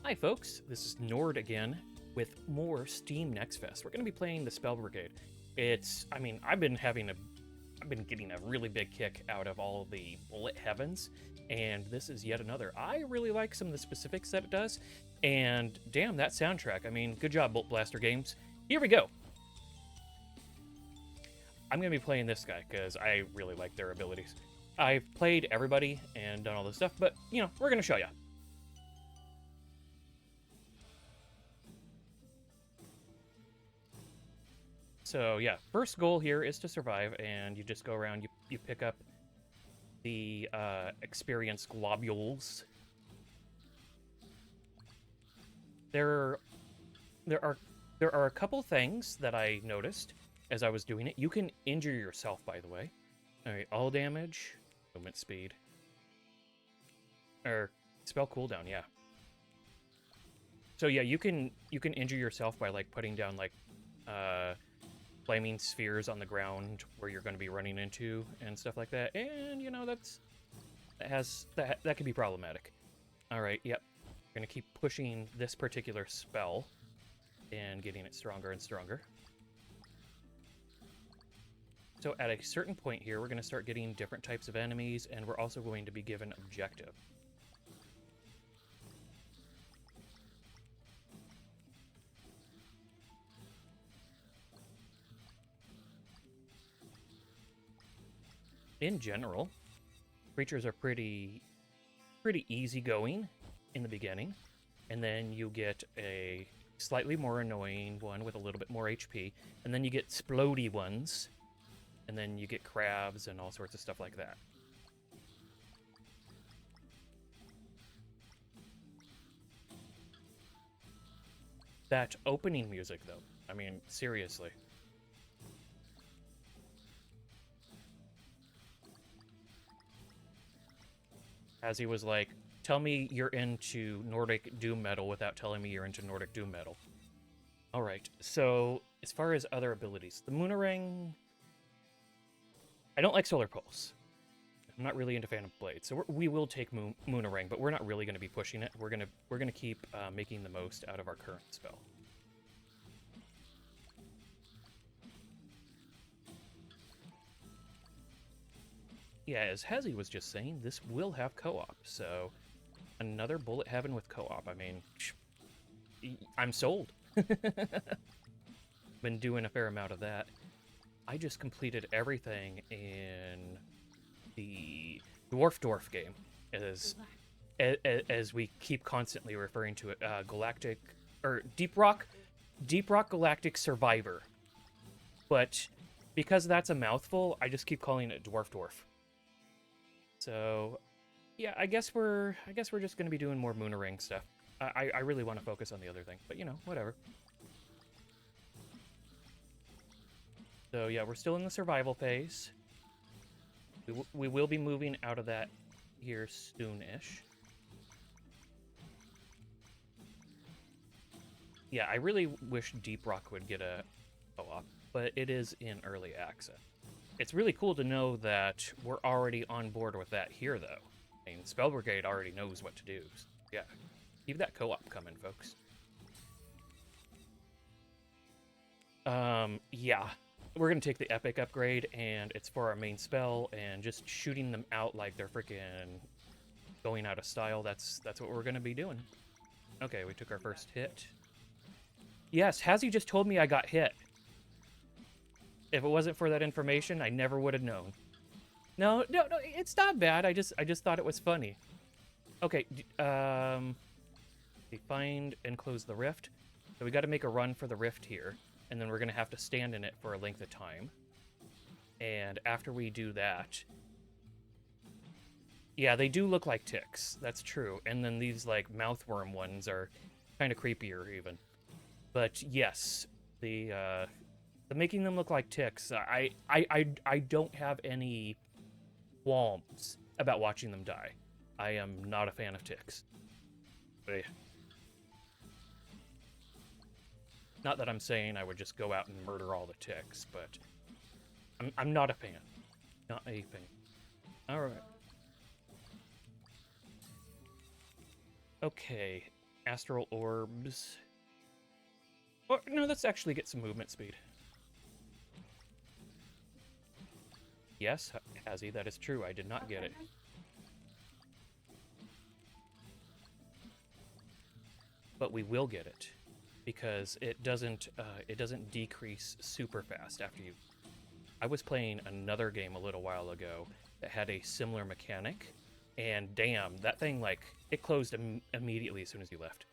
Hi folks, this is Nord again with more Steam Next Fest. We're going to be playing the Spell Brigade. I've been getting a really big kick out of all of the bullet heavens, and this is yet another. I really like some of the specifics that it does, and damn, that soundtrack. I mean, good job, Bolt Blaster Games. Here we go. I'm going to be playing this guy because I really like their abilities. I've played everybody and done all this stuff, but, you know, we're going to show you. So yeah, first goal here is to survive, and you just go around, you pick up the experience globules. There are a couple things that I noticed as I was doing it. You can injure yourself, by the way. All right, all damage, movement speed, or spell cooldown, yeah. So yeah, you can injure yourself by like putting down like flaming spheres on the ground where you're going to be running into and stuff like that, and you know that can be problematic. All right, yep, we're going to keep pushing this particular spell and getting it stronger and stronger. So at a certain point here, we're going to start getting different types of enemies, and we're also going to be given objective. In general, creatures are pretty easygoing in the beginning, and then you get a slightly more annoying one with a little bit more HP, and then you get splody ones, and then you get crabs and all sorts of stuff like that. That opening music, though, I mean, seriously. As he was like, tell me you're into Nordic Doom Metal without telling me you're into Nordic Doom Metal. Alright, so as far as other abilities, the Moonerang... I don't like Solar Pulse. I'm not really into Phantom Blade, so we will take Moonerang, but we're not really going to be pushing it. We're gonna keep making the most out of our current spell. Yeah, as Hazzie was just saying, this will have co-op, so another Bullet Heaven with co-op. I mean, I'm sold. Been doing a fair amount of that. I just completed everything in the Dwarf game, as we keep constantly referring to it, Galactic, or Deep Rock Galactic Survivor. But because that's a mouthful, I just keep calling it Dwarf. So, yeah, I guess we're just gonna be doing more Moonerang stuff. I really want to focus on the other thing, but you know, whatever. So yeah, we're still in the survival phase. We will be moving out of that here soon-ish. Yeah, I really wish Deep Rock would get a co-op, but it is in early access. It's really cool to know that we're already on board with that here, though. I mean, Spell Brigade already knows what to do. So yeah, keep that co-op coming, folks. Yeah. We're going to take the Epic upgrade, and it's for our main spell, and just shooting them out like they're freaking going out of style, that's what we're going to be doing. Okay, we took our first hit. Yes, Hazzie just told me I got hit. If it wasn't for that information, I never would have known. No, it's not bad. I just thought it was funny. Okay, find and close the rift. So we got to make a run for the rift here, and then we're going to have to stand in it for a length of time. And after we do that... Yeah, they do look like ticks. That's true. And then these, like, mouthworm ones are kind of creepier, even. But, yes, the making them look like ticks, I don't have any qualms about watching them die. I am not a fan of ticks. But, yeah. Not that I'm saying I would just go out and murder all the ticks, but I'm not a fan. Not a fan. All right. Okay. astral orbs. Or, no, let's actually get some movement speed. Yes, Hazzie, that is true. I did not get it. But we will get it because it doesn't decrease super fast after you. I was playing another game a little while ago that had a similar mechanic, and damn, that thing, like, it closed immediately as soon as you left.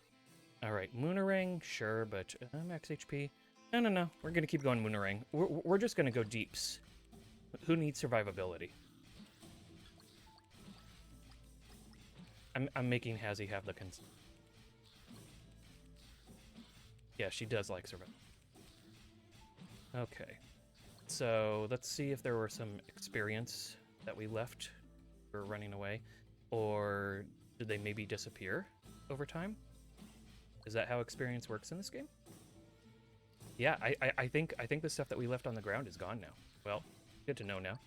All right, Moonerang, sure, but max HP. No. We're gonna keep going Moonerang. We're just gonna go deeps. Who needs survivability? I'm making Hazzie have the Yeah, she does like survival. Okay, so let's see if there were some experience that we left. We were running away, or did they maybe disappear over time? Is that how experience works in this game? Yeah, I think the stuff that we left on the ground is gone now. Well, good to know now.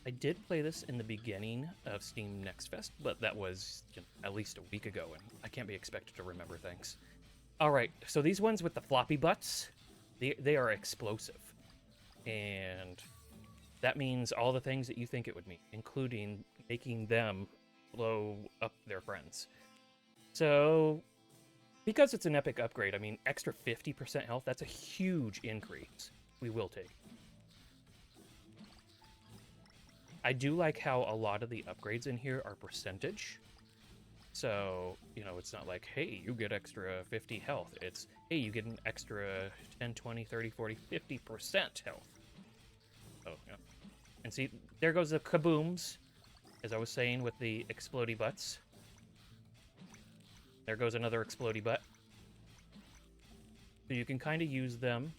I did play this in the beginning of Steam Next Fest, but that was at least a week ago, and I can't be expected to remember things. All right, so these ones with the floppy butts, they are explosive, and that means all the things that you think it would mean, including making them blow up their friends. So, because it's an epic upgrade, I mean, extra 50% health, that's a huge increase. We will take. I do like how a lot of the upgrades in here are percentage. So, you know, it's not like, hey, you get extra 50 health. It's, hey, you get an extra 10, 20, 30, 40, 50% health. Oh, yeah. And see, there goes the kabooms, as I was saying with the explodey butts. There goes another explodey butt. So you can kind of use them.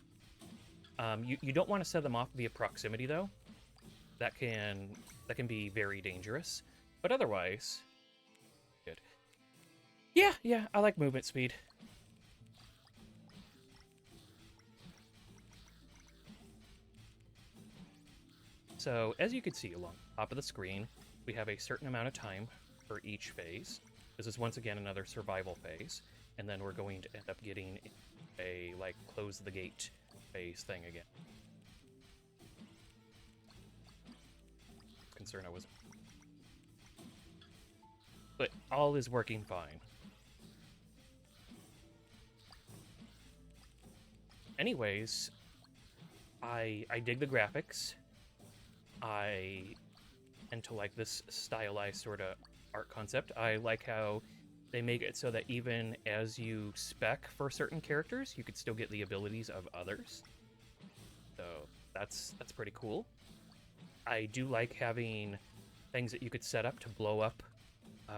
You don't want to set them off via proximity, though. That can be very dangerous. But otherwise, good. Yeah, I like movement speed. So, as you can see along the top of the screen, we have a certain amount of time for each phase. This is once again another survival phase, and then we're going to end up getting a, like, close the gate phase thing again. Concern I was, but all is working fine. Anyways, I dig the graphics. I tend to like this stylized sort of art concept. I like how they make it so that even as you spec for certain characters, you could still get the abilities of others. So that's pretty cool. I do like having things that you could set up to blow up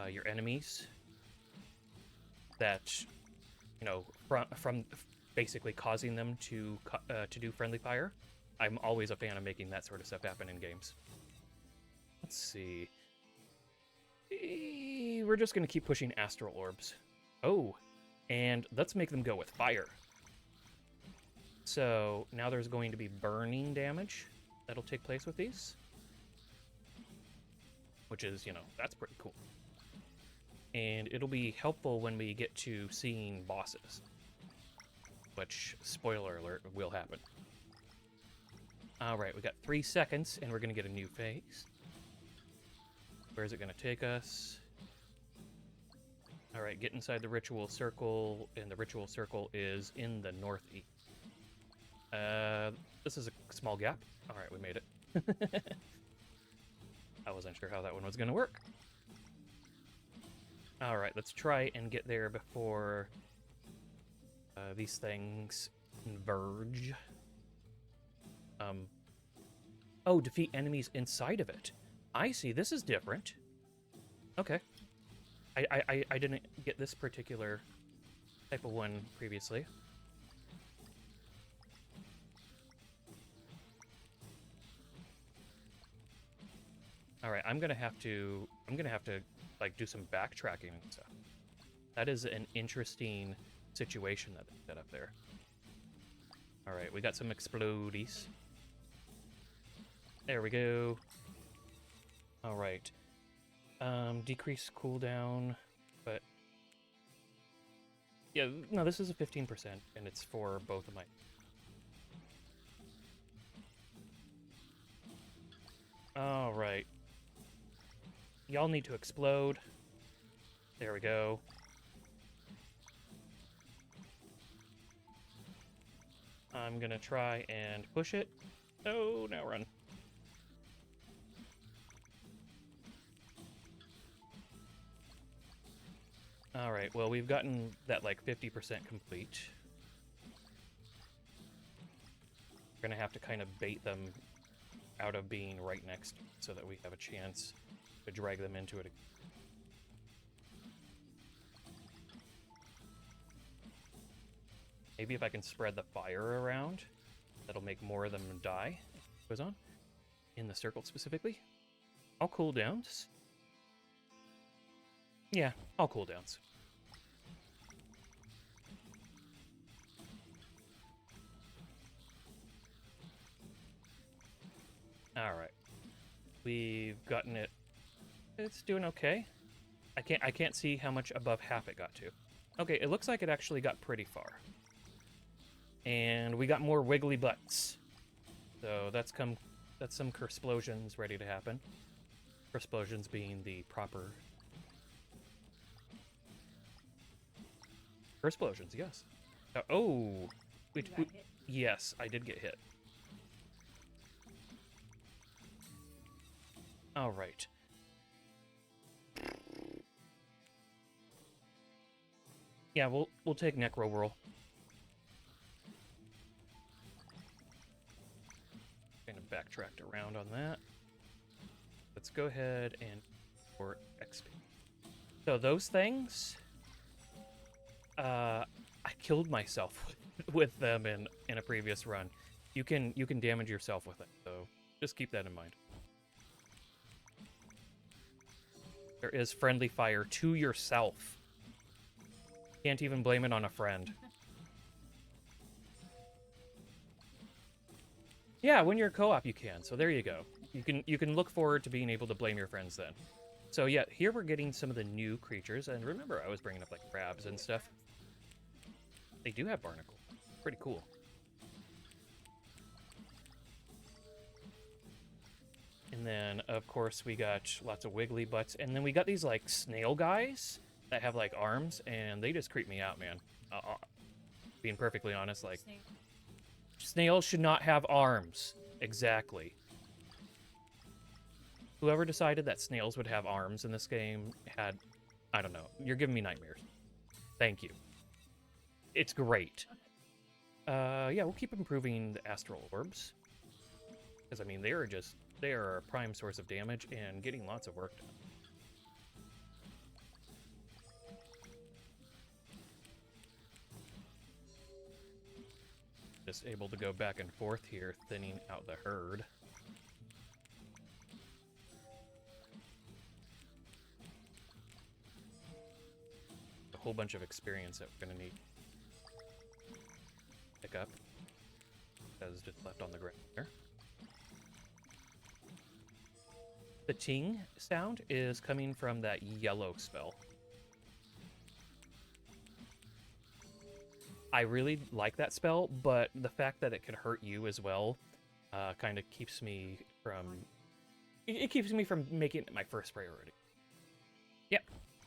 your enemies. That, you know, from basically causing them to do friendly fire. I'm always a fan of making that sort of stuff happen in games. Let's see. We're just going to keep pushing astral orbs. Oh, and let's make them go with fire. So now there's going to be burning damage that'll take place with these. Which is, you know, that's pretty cool. And it'll be helpful when we get to seeing bosses. Which, spoiler alert, will happen. Alright, we got 3 seconds, and we're going to get a new phase. Where's it going to take us? Alright, get inside the ritual circle, and the ritual circle is in the northeast. This is a small gap. Alright, we made it. I wasn't sure how that one was going to work. Alright, let's try and get there before these things converge. Oh, defeat enemies inside of it. I see, this is different. Okay. I didn't get this particular type of one previously. Alright, I'm gonna have to like do some backtracking and stuff. That is an interesting situation that they set up there. Alright, we got some explodies. There we go. All right. Decrease cooldown, but yeah, no, this is a 15%, and it's for both of my. All right. Y'all need to explode. There we go. I'm gonna try and push it. Oh, now run. Alright, well, we've gotten that, like, 50% complete. We're gonna have to kind of bait them out of being right next so that we have a chance to drag them into it. Maybe if I can spread the fire around, that'll make more of them die. Goes on. In the circle specifically. All cooldowns. Yeah, all cooldowns. Alright. We've gotten it. It's doing okay. I can't see how much above half it got to. Okay, it looks like it actually got pretty far. And we got more wiggly butts. So that's some Cursplosions ready to happen. Cursplosions being the proper Cursplosions, yes. Oh, yes, I did get hit. All right. Yeah, we'll take Necro Whirl. Kind of backtracked around on that. Let's go ahead and for XP. So those things, I killed myself with them in a previous run. You can damage yourself with it, so just keep that in mind. There is friendly fire to yourself. Can't even blame it on a friend. Yeah, when you're co-op you can, so there you go. You can look forward to being able to blame your friends then. So yeah, here we're getting some of the new creatures, and remember I was bringing up like crabs and stuff. They do have barnacle. Pretty cool. And then, of course, we got lots of wiggly butts. And then we got these, like, snail guys that have, like, arms. And they just creep me out, man. Being perfectly honest, like... Snails should not have arms. Exactly. Whoever decided that snails would have arms in this game had... I don't know. You're giving me nightmares. Thank you. It's great. Yeah, we'll keep improving the astral orbs. Because, I mean, they are a prime source of damage and getting lots of work done. Just able to go back and forth here, thinning out the herd. A whole bunch of experience that we're going to need. Pick up. That is just left on the ground there. The ting sound is coming from that yellow spell. I really like that spell, but the fact that it could hurt you as well kind of keeps me from... It keeps me from making it my first priority. Yep,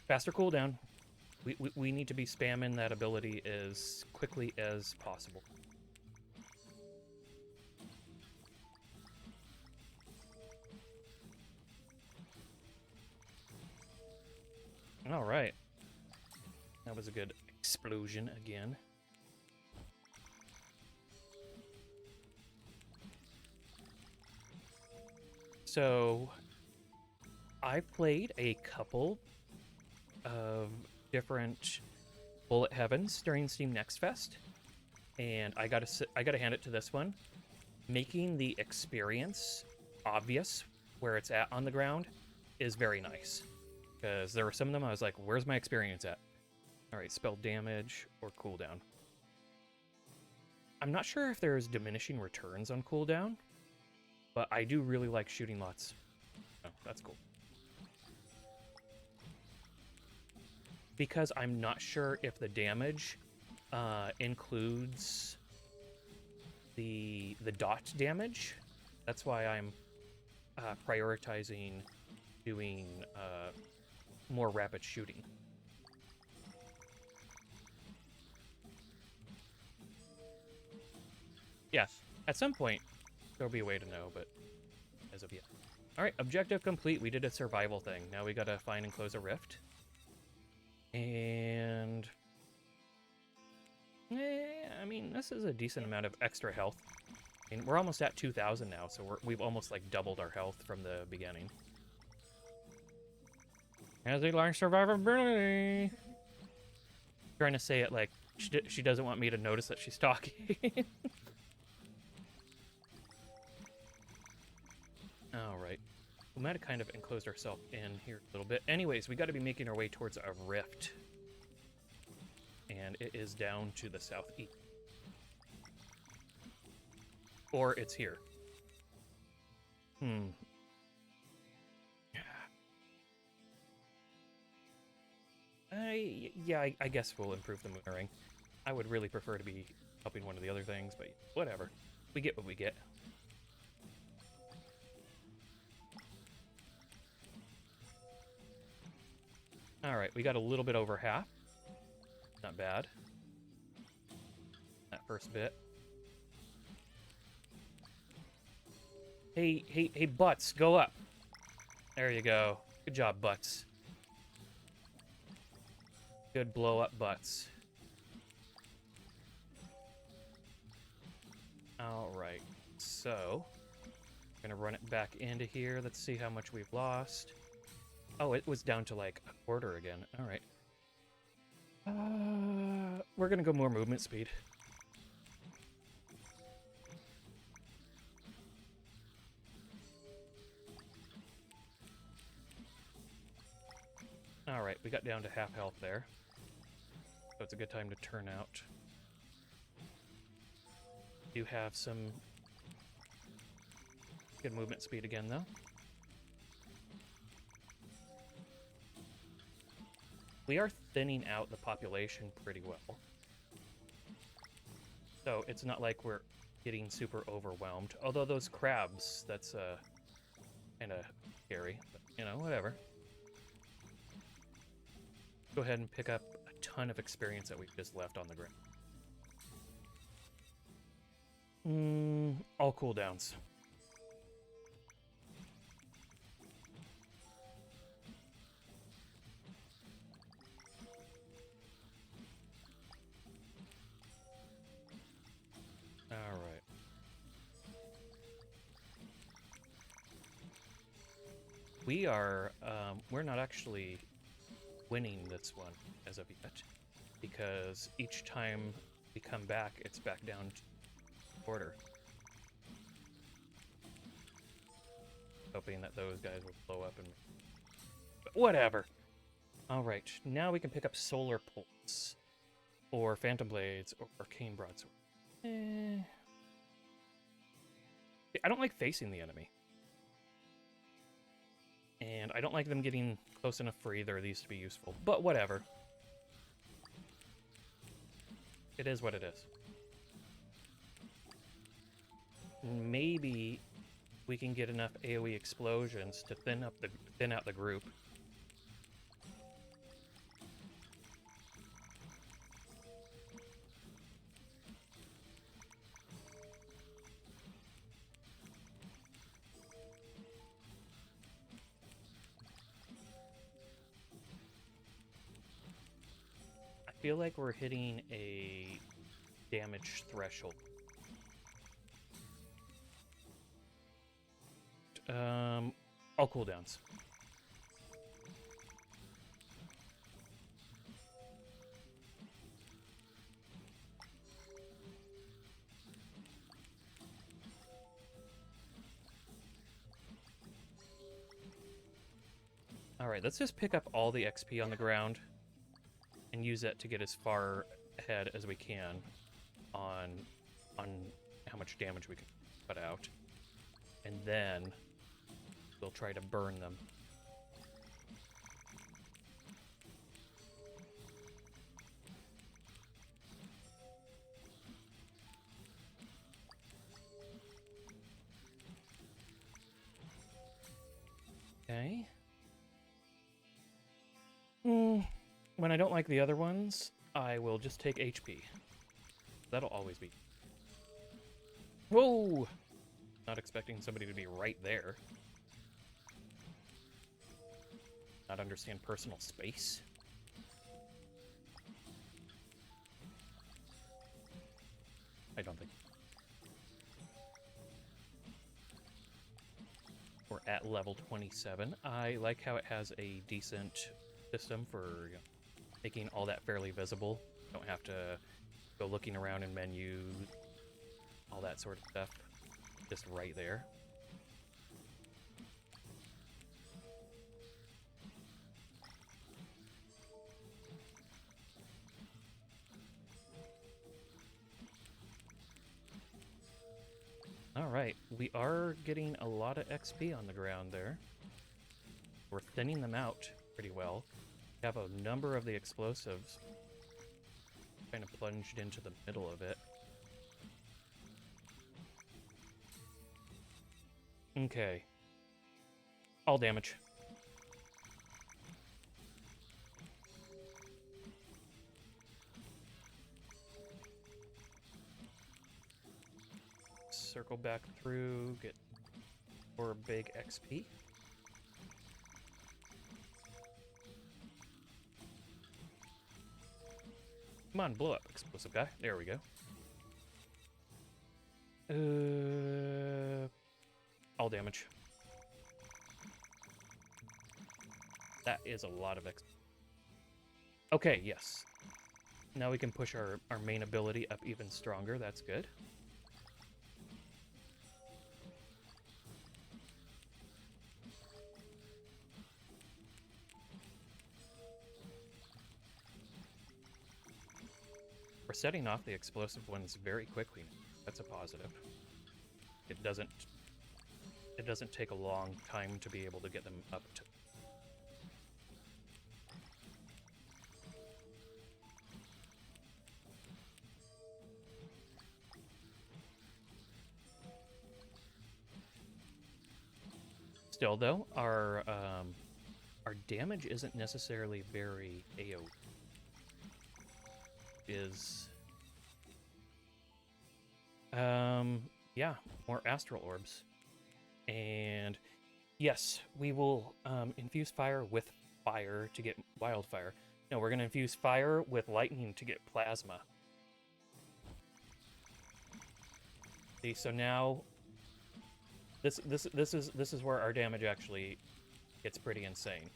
faster cooldown. We need to be spamming that ability as quickly as possible. All right. That was a good explosion again. So, I've played a couple of different Bullet Heavens during Steam Next Fest, and I gotta hand it to this one. Making the experience obvious where it's at on the ground is very nice. Because there were some of them I was like, where's my experience at? Alright, spell damage or cooldown. I'm not sure if there's diminishing returns on cooldown, but I do really like shooting lots. Oh, That's cool. Because I'm not sure if the damage includes the dot damage. That's why I'm prioritizing doing more rapid shooting. Yeah, at some point there'll be a way to know, but as of yet. All right, objective complete. We did a survival thing. Now we gotta find and close a rift. And I mean, this is a decent amount of extra health. I mean, we're almost at 2,000 now, so we've almost like doubled our health from the beginning. As he learns survivability. Trying to say it like she doesn't want me to notice that she's talking. All right. We might have kind of enclosed ourselves in here a little bit. Anyways, we got to be making our way towards a rift. And it is down to the southeast. Or it's here. Yeah, I guess we'll improve the mooring. I would really prefer to be helping one of the other things, but whatever. We get what we get. Alright, we got a little bit over half. Not bad. That first bit. Hey, Butts, go up. There you go. Good job, Butts. Good blow up, Butts. Alright, so we're gonna run it back into here. Let's see how much we've lost. Oh, it was down to like a quarter again. Alright. We're gonna go more movement speed. Alright, we got down to half health there. So it's a good time to turn out. Do have some good movement speed again, though. We are thinning out the population pretty well. So it's not like we're getting super overwhelmed. Although those crabs, that's kind of scary. But, you know, whatever. Go ahead and pick up a ton of experience that we just left on the ground. All cooldowns. All right. We are, we're not actually winning this one as of yet, because each time we come back, it's back down to order. Hoping that those guys will blow up and... But whatever. Alright, now we can pick up Solar Pulse, or Phantom Blades, or Arcane Broadsword. I don't like facing the enemy. And I don't like them getting close enough for either of these to be useful. But whatever. It is what it is. Maybe we can get enough AoE explosions to thin out the group. I feel like we're hitting a damage threshold. All cooldowns. Alright, let's just pick up all the XP on the ground and use it to get as far ahead as we can on how much damage we can put out. And then we'll try to burn them. Okay. When I don't like the other ones, I will just take HP. That'll always be. Whoa! Not expecting somebody to be right there. Not understand personal space. I don't think. We're at level 27. I like how it has a decent system for making all that fairly visible. Don't have to go looking around in menus, all that sort of stuff. Just right there. Alright, we are getting a lot of XP on the ground there. We're thinning them out pretty well. We have a number of the explosives kind of plunged into the middle of it. Okay. All damage. Circle back through, get more big XP. Come on, blow up, explosive guy. There we go. All damage. That is a lot of XP. Okay, yes. Now we can push our main ability up even stronger. That's good. We're setting off the explosive ones very quickly. That's a positive. It doesn't take a long time to be able to get them up to. Still though, our damage isn't necessarily very AoE. Is yeah, more astral orbs. And yes, we will infuse fire with fire to get wildfire. No, we're gonna infuse fire with lightning to get plasma. See, so now this is where our damage actually gets pretty insane.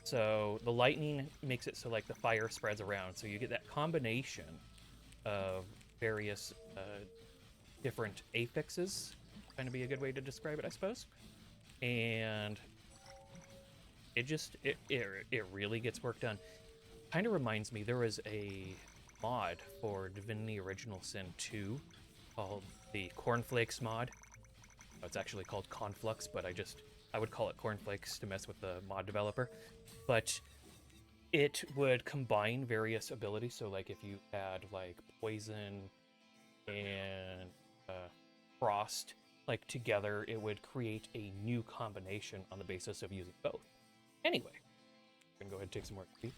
So the lightning makes it so like the fire spreads around, so you get that combination of various different affixes, kind of be a good way to describe it, I suppose. And it just it really gets work done. Kind of reminds me, there was a mod for Divinity Original Sin 2 called the Cornflakes mod. It's actually called Conflux, but I would call it Cornflakes to mess with the mod developer. But it would combine various abilities. So like if you had like poison and frost like together, it would create a new combination on the basis of using both. Anyway, I'm gonna go ahead and take some more tea.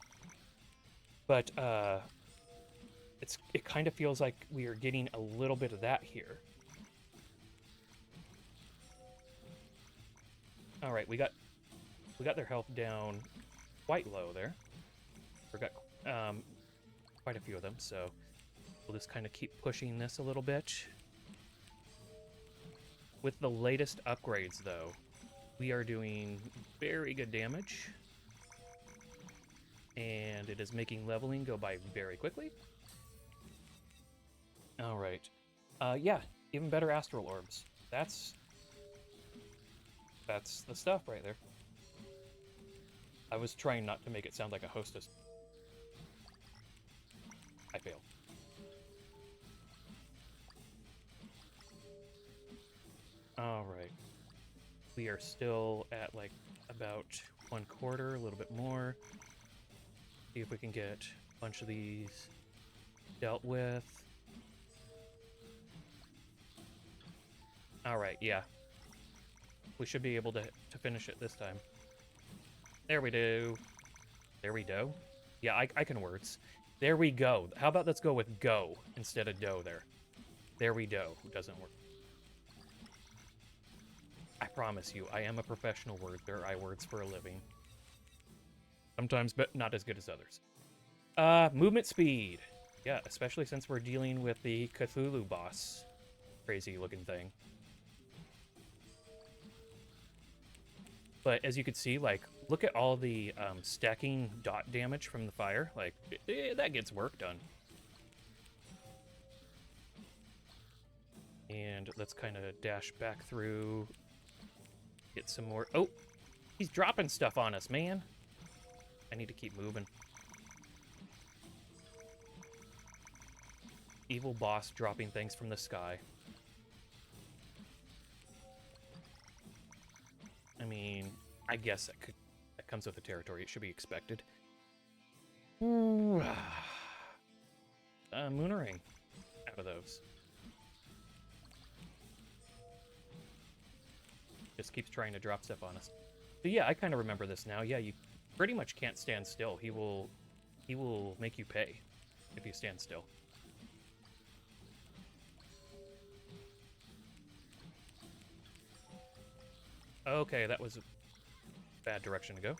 But it kind of feels like we are getting a little bit of that here. All right, we got their health down quite low there. We got quite a few of them, so we'll just kind of keep pushing this a little bit. With the latest upgrades, though, we are doing very good damage, and it is making leveling go by very quickly. All right, yeah, even better astral orbs. That's the stuff right there. I was trying not to make it sound like a hostess. I failed. All right. We are still at like about 1/4, a little bit more. See if we can get a bunch of these dealt with. Alright, yeah. We should be able to finish it this time. There we do. There we do. Yeah, I can words. There we go. How about let's go with go instead of do there. There we do. Doesn't work. I promise you, I am a professional worder. I words for a living. Sometimes, but not as good as others. Movement speed. Yeah, especially since we're dealing with the Cthulhu boss. Crazy looking thing. But as you can see, like, look at all the stacking dot damage from the fire. Like, that gets work done. And let's kind of dash back through. Get some more. Oh, he's dropping stuff on us, man. I need to keep moving. Evil boss dropping things from the sky. I mean, I guess that comes with the territory. It should be expected. Moonerang out of those. Just keeps trying to drop stuff on us. So yeah, I kind of remember this now. Yeah, you pretty much can't stand still. He will make you pay if you stand still. Okay, that was a bad direction to go.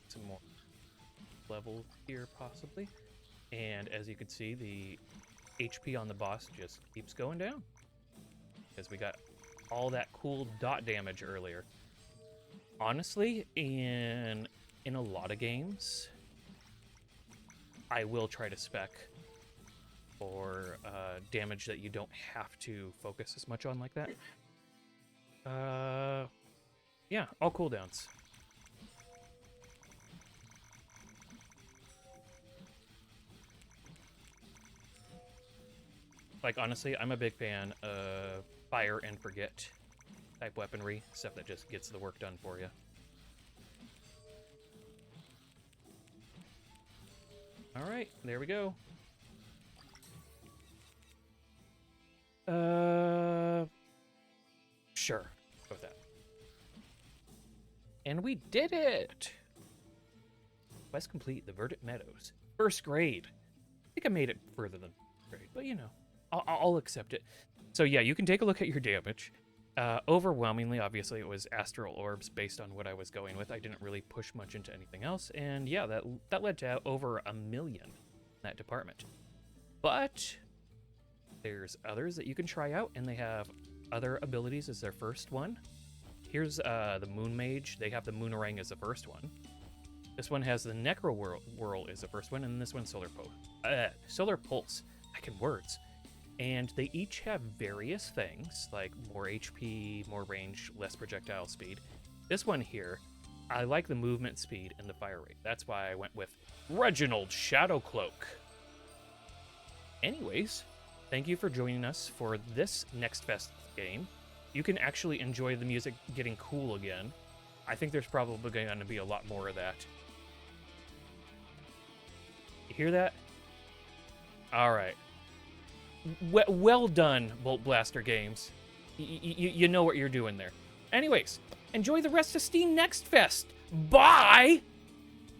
Some more level here, possibly. And as you can see, the HP on the boss just keeps going down. Because we got all that cool dot damage earlier. Honestly, in a lot of games, I will try to spec for damage that you don't have to focus as much on like that. Yeah, all cooldowns. Like, honestly, I'm a big fan of fire and forget type weaponry, stuff that just gets the work done for you. Alright, there we go. Sure, go with that. And we did it! Quest complete, the Verdant Meadows. First grade. I think I made it further than grade, but you know, I'll accept it. So yeah, you can take a look at your damage. Overwhelmingly, obviously, it was astral orbs based on what I was going with. I didn't really push much into anything else, and yeah, that led to over 1 million in that department. But there's others that you can try out, and they have other abilities as their first one. Here's the Moon Mage. They have the Moonerang as the first one. This one has the Necro Whirl as the first one, and this one's Solar Pulse. I can words. And they each have various things, like more HP, more range, less projectile speed. This one here, I like the movement speed and the fire rate. That's why I went with Reginald Shadowcloak. Anyways, thank you for joining us for this Next Fest game. You can actually enjoy the music getting cool again. I think there's probably going to be a lot more of that. You hear that? All right. Well done, Bolt Blaster Games. You know what you're doing there. Anyways, enjoy the rest of Steam Next Fest. Bye!